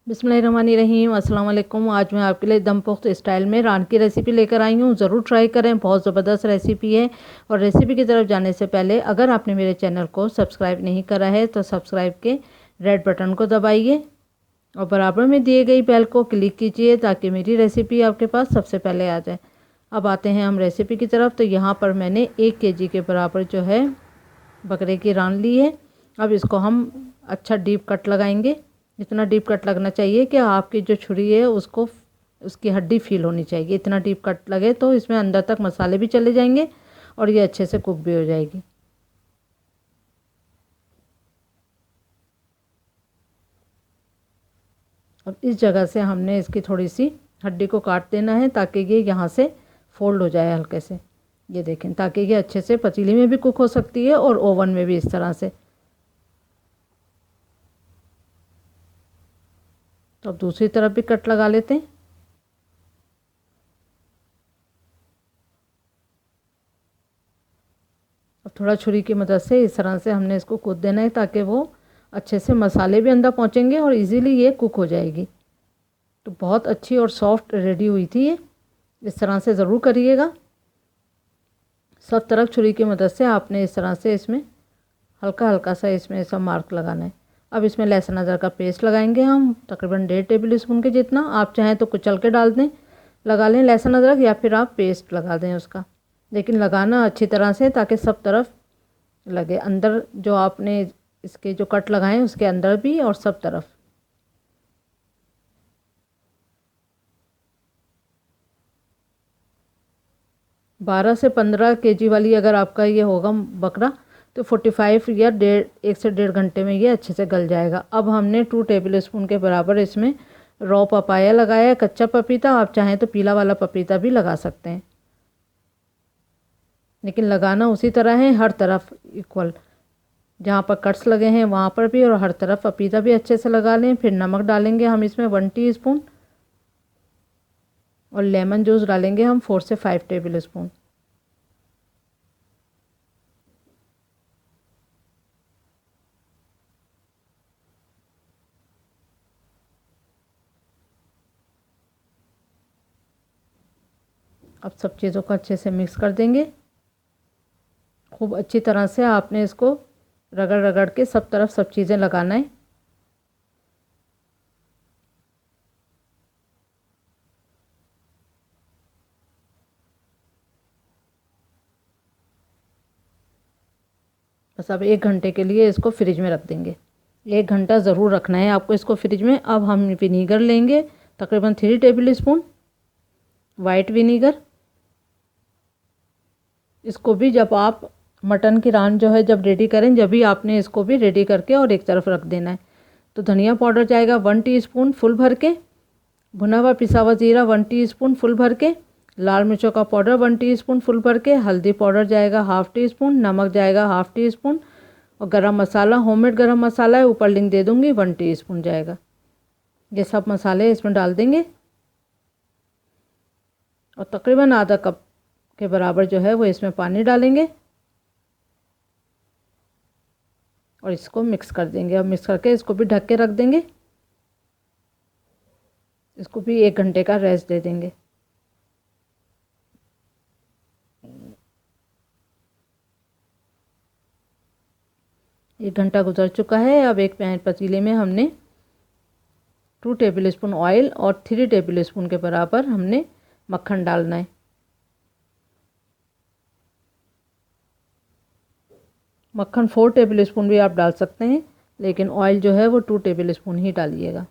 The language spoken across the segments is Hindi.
बिस्मिल्लाहिर्रहमानिर्रहीम अस्सलाम वालेकुम। आज मैं आपके लिए दम पुख्त स्टाइल में रान की रेसिपी लेकर आई हूँ। ज़रूर ट्राई करें, बहुत ज़बरदस्त रेसिपी है। और रेसिपी की तरफ जाने से पहले अगर आपने मेरे चैनल को सब्सक्राइब नहीं करा है तो सब्सक्राइब के रेड बटन को दबाइए और बराबर में दिए गई बेल को क्लिक कीजिए ताकि मेरी रेसिपी आपके पास सबसे पहले आ जाए। अब आते हैं हम रेसिपी की तरफ। तो यहाँ पर मैंने 1 kg के बराबर जो है बकरे की रान ली है। अब इसको हम अच्छा डीप कट लगाएंगे। इतना डीप कट लगना चाहिए कि आपकी जो छुरी है उसको उसकी हड्डी फील होनी चाहिए। इतना डीप कट लगे तो इसमें अंदर तक मसाले भी चले जाएंगे और ये अच्छे से कुक भी हो जाएगी। अब इस जगह से हमने इसकी थोड़ी सी हड्डी को काट देना है ताकि ये यहाँ से फोल्ड हो जाए हल्के से। ये देखें, ताकि ये अच्छे से पतीली में भी कुक हो सकती है और ओवन में भी इस तरह से। तो अब दूसरी तरफ भी कट लगा लेते हैं। अब थोड़ा छुरी की मदद से इस तरह से हमने इसको कूद देना है ताकि वो अच्छे से मसाले भी अंदर पहुंचेंगे और इजीली ये कुक हो जाएगी। तो बहुत अच्छी और सॉफ्ट रेडी हुई थी ये। इस तरह से ज़रूर करिएगा। सब तरफ छुरी की मदद से आपने इस तरह से इसमें हल्का हल्का सा इसमें सब मार्क लगाना है। अब इसमें लहसुन अदरक का पेस्ट लगाएंगे हम तकरीबन 1.5 टेबल स्पून के जितना। आप चाहें तो कुचल के डाल दें, लगा लें लहसुन अदरक, या फिर आप पेस्ट लगा दें उसका। लेकिन लगाना अच्छी तरह से ताकि सब तरफ लगे, अंदर जो आपने इसके जो कट लगाए उसके अंदर भी और सब तरफ। बारह से 15 kg वाली अगर आपका ये होगा बकरा तो 45 या 1 से 1.5 घंटे में ये अच्छे से गल जाएगा। अब हमने 2 टेबल स्पून के बराबर इसमें रॉ पपाया लगाया है, कच्चा पपीता। आप चाहें तो पीला वाला पपीता भी लगा सकते हैं, लेकिन लगाना उसी तरह है, हर तरफ इक्वल। जहाँ पर कट्स लगे हैं वहाँ पर भी और हर तरफ पपीता भी अच्छे से लगा लें। फिर नमक डालेंगे हम इसमें 1 टीस्पून और लेमन जूस डालेंगे हम 4 से 5 टेबल स्पून। अब सब चीज़ों को अच्छे से मिक्स कर देंगे। खूब अच्छी तरह से आपने इसको रगड़ रगड़ के सब तरफ सब चीज़ें लगाना है। बस अब 1 घंटे के लिए इसको फ्रिज में रख देंगे। 1 घंटा ज़रूर रखना है आपको इसको फ्रिज में। अब हम विनीगर लेंगे तकरीबन 3 टेबल स्पून वाइट विनीगर। इसको भी जब आप मटन की रान जो है जब रेडी करें, जब भी आपने इसको भी रेडी करके और एक तरफ रख देना है। तो धनिया पाउडर जाएगा 1 टीस्पून फुल भर के, भुना हुआ पिसा हुआ ज़ीरा 1 टीस्पून फुल भर के, लाल मिर्चों का पाउडर 1 टीस्पून फुल भर के, हल्दी पाउडर जाएगा ½ टीस्पून, नमक जाएगा ½ टीस्पून और गरम मसाला होममेड गरम मसाला है, ऊपर लिंक दे दूँगी, 1 टीस्पून जाएगा। ये सब मसाले इसमें डाल देंगे और तकरीबन आधा कप के बराबर जो है वो इसमें पानी डालेंगे और इसको मिक्स कर देंगे। अब मिक्स करके इसको भी ढक के रख देंगे। इसको भी 1 घंटे का रेस्ट दे देंगे। एक घंटा गुजर चुका है। अब एक पैन पतीले में हमने 2 टेबल स्पून ऑयल और 3 टेबल स्पून के बराबर हमने मक्खन डालना है। मक्खन 4 टेबल स्पून भी आप डाल सकते हैं, लेकिन ऑयल जो है वो 2 टेबल स्पून ही डालिएगा।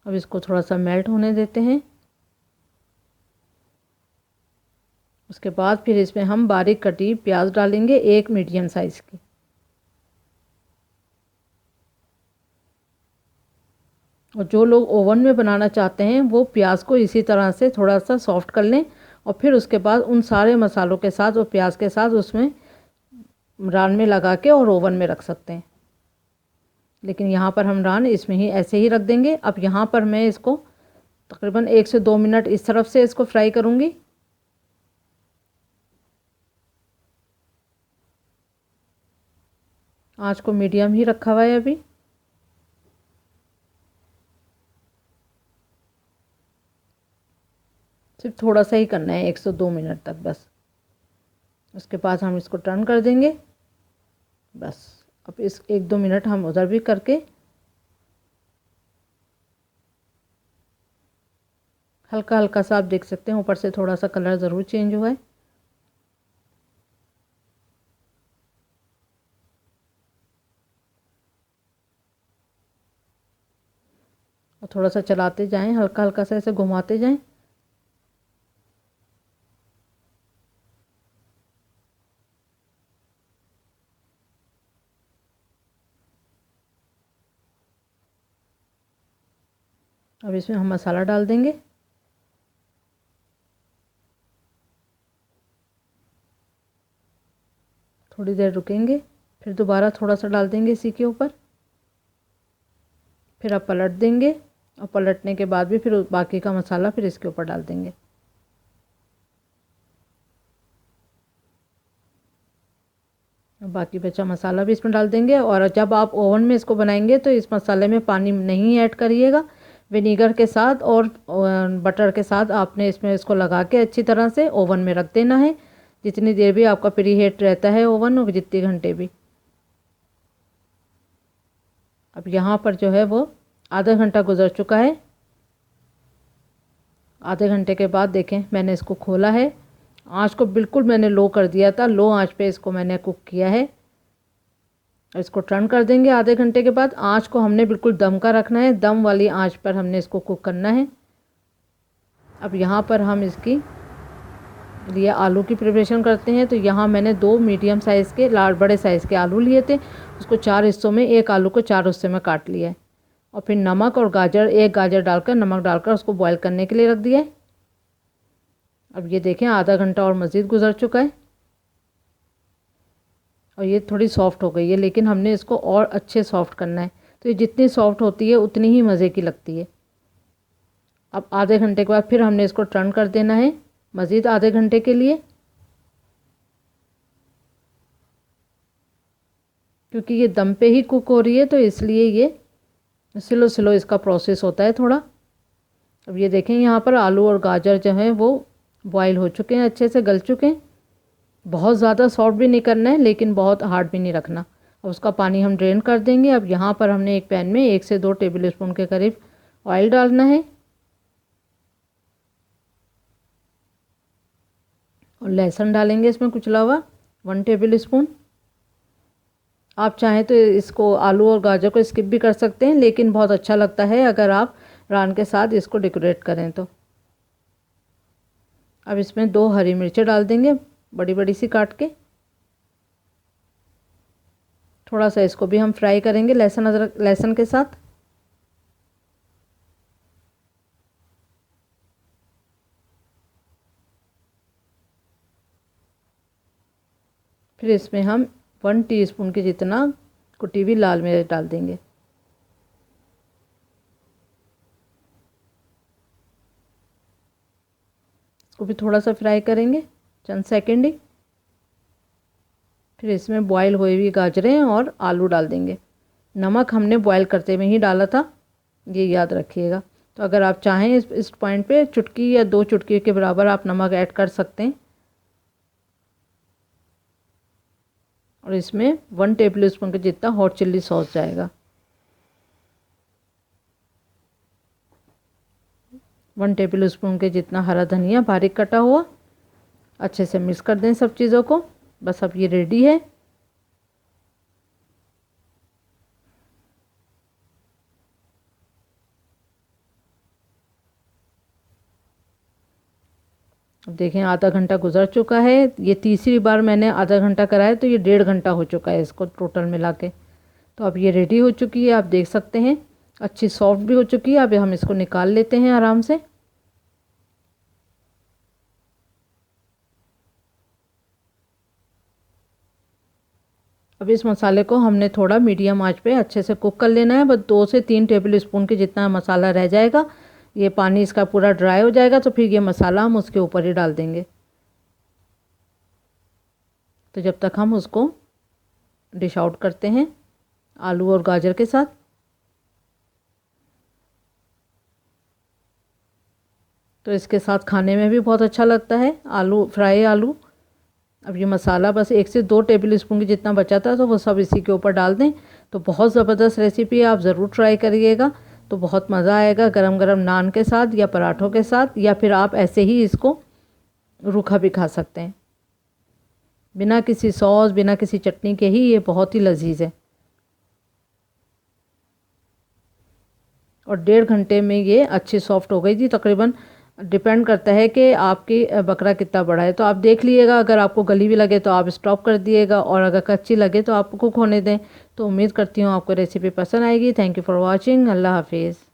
अब इसको थोड़ा सा मेल्ट होने देते हैं। उसके बाद फिर इसमें हम बारीक कटी प्याज डालेंगे, एक मीडियम साइज़ की। और जो लोग ओवन में बनाना चाहते हैं वो प्याज को इसी तरह से थोड़ा सा सॉफ्ट कर लें और फिर उसके बाद उन सारे मसालों के साथ और प्याज के साथ उसमें रान में लगा के और ओवन में रख सकते हैं। लेकिन यहाँ पर हम रान इसमें ही ऐसे ही रख देंगे। अब यहाँ पर मैं इसको तकरीबन 1 से 2 मिनट इस तरफ से इसको फ्राई करूँगी। आँच को मीडियम ही रखा हुआ है अभी। सिर्फ थोड़ा सा ही करना है, 1 से 2 मिनट तक बस। उसके बाद हम इसको टर्न कर देंगे बस। अब इस 1-2 मिनट हम उधर भी करके हल्का हल्का सा आप देख सकते हैं ऊपर से थोड़ा सा कलर ज़रूर चेंज हुआ है। और थोड़ा सा चलाते जाएं, हल्का हल्का सा ऐसे घुमाते जाएं। अब इसमें हम मसाला डाल देंगे। थोड़ी देर रुकेंगे, फिर दोबारा थोड़ा सा डाल देंगे इसी के ऊपर। फिर आप पलट देंगे और पलटने के बाद भी फिर बाकी का मसाला फिर इसके ऊपर डाल देंगे। बाकी बचा मसाला भी इसमें डाल देंगे। और जब आप ओवन में इसको बनाएंगे तो इस मसाले में पानी नहीं ऐड करिएगा। विनीगर के साथ और बटर के साथ आपने इसमें इसको लगा के अच्छी तरह से ओवन में रख देना है, जितनी देर भी आपका प्री हीट रहता है ओवन, और जितने घंटे भी। अब यहाँ पर जो है वो आधा घंटा गुजर चुका है। आधे घंटे के बाद देखें मैंने इसको खोला है। आँच को बिल्कुल मैंने लो कर दिया था, लो आंच पे इसको मैंने कुक किया है। इसको टर्न कर देंगे आधे घंटे के बाद। आंच को हमने बिल्कुल दम का रखना है, दम वाली आंच पर हमने इसको कुक करना है। अब यहाँ पर हम इसकी लिए आलू की प्रिपरेशन करते हैं। तो यहाँ मैंने 2 मीडियम साइज़ के बड़े साइज़ के आलू लिए थे। उसको 4 हिस्सों में, एक आलू को 4 हिस्सों में काट लिया है। और फिर नमक और गाजर, एक गाजर डालकर, नमक डालकर उसको बॉईल करने के लिए रख दिया है। अब ये देखें आधा घंटा और मज़ीद गुजर चुका है और ये थोड़ी सॉफ्ट हो गई है, लेकिन हमने इसको और अच्छे सॉफ्ट करना है। तो ये जितनी सॉफ्ट होती है उतनी ही मज़े की लगती है। अब आधे घंटे के बाद फिर हमने इसको टर्न कर देना है मज़ीद आधे घंटे के लिए, क्योंकि ये दम पे ही कुक हो रही है तो इसलिए ये स्लो स्लो इसका प्रोसेस होता है थोड़ा। अब ये देखें यहाँ पर आलू और गाजर जो है वो बॉईल हो चुके हैं, अच्छे से गल चुके हैं। बहुत ज़्यादा सॉफ्ट भी नहीं करना है लेकिन बहुत हार्ड भी नहीं रखना। अब उसका पानी हम ड्रेन कर देंगे। अब यहाँ पर हमने एक पैन में 1 से 2 टेबल स्पून के करीब ऑयल डालना है और लहसुन डालेंगे इसमें कुचला हुआ 1 टेबल स्पून। आप चाहें तो इसको आलू और गाजर को स्किप भी कर सकते हैं, लेकिन बहुत अच्छा लगता है अगर आप रान के साथ इसको डेकोरेट करें तो। अब इसमें 2 हरी मिर्चें डाल देंगे बड़ी बड़ी सी काट के। थोड़ा सा इसको भी हम फ्राई करेंगे लहसुन अदरक लहसुन के साथ। फिर इसमें हम 1 टीस्पून के जितना कुटी हुई लाल मिर्च डाल देंगे। इसको भी थोड़ा सा फ्राई करेंगे चंद सेकंड ही। फिर इसमें बॉईल हुई हुई गाजरें और आलू डाल देंगे। नमक हमने बॉईल करते में ही डाला था, ये याद रखिएगा। तो अगर आप चाहें इस पॉइंट पे चुटकी या 2 चुटकी के बराबर आप नमक ऐड कर सकते हैं। और इसमें 1 टेबल स्पून के जितना हॉट चिल्ली सॉस जाएगा। 1 टेबल स्पून के जितना हरा धनिया बारीक कटा हुआ। अच्छे से मिक्स कर दें सब चीज़ों को। बस अब ये रेडी है। अब देखें आधा घंटा गुजर चुका है। ये तीसरी बार मैंने आधा घंटा कराया तो ये 1.5 घंटा हो चुका है इसको टोटल मिला के। तो अब ये रेडी हो चुकी है, आप देख सकते हैं अच्छी सॉफ्ट भी हो चुकी है। अब हम इसको निकाल लेते हैं आराम से। अब इस मसाले को हमने थोड़ा मीडियम आंच पे अच्छे से कुक कर लेना है। बस 2 से 3 टेबल स्पून के जितना मसाला रह जाएगा, ये पानी इसका पूरा ड्राई हो जाएगा तो फिर ये मसाला हम उसके ऊपर ही डाल देंगे। तो जब तक हम उसको डिश आउट करते हैं आलू और गाजर के साथ। तो इसके साथ खाने में भी बहुत अच्छा लगता है। आलू फ्राई आलू। अब ये मसाला बस 1 से 2 टेबल स्पून की जितना बचा था तो वो सब इसी के ऊपर डाल दें। तो बहुत ज़बरदस्त रेसिपी है, आप ज़रूर ट्राई करिएगा। तो बहुत मज़ा आएगा गरम गरम नान के साथ या पराठों के साथ, या फिर आप ऐसे ही इसको रूखा भी खा सकते हैं, बिना किसी सॉस बिना किसी चटनी के ही। ये बहुत ही लजीज है। और 1.5 घंटे में ये अच्छी सॉफ्ट हो गई थी तकरीबन। डिपेंड करता है कि आपकी बकरा कितना बड़ा है, तो आप देख लीजिएगा। अगर आपको गली भी लगे तो आप स्टॉप कर दिएगा, और अगर कच्ची लगे तो आप कुक होने दें। तो उम्मीद करती हूँ आपको रेसिपी पसंद आएगी। Thank you for watching. अल्लाह हाफिज़।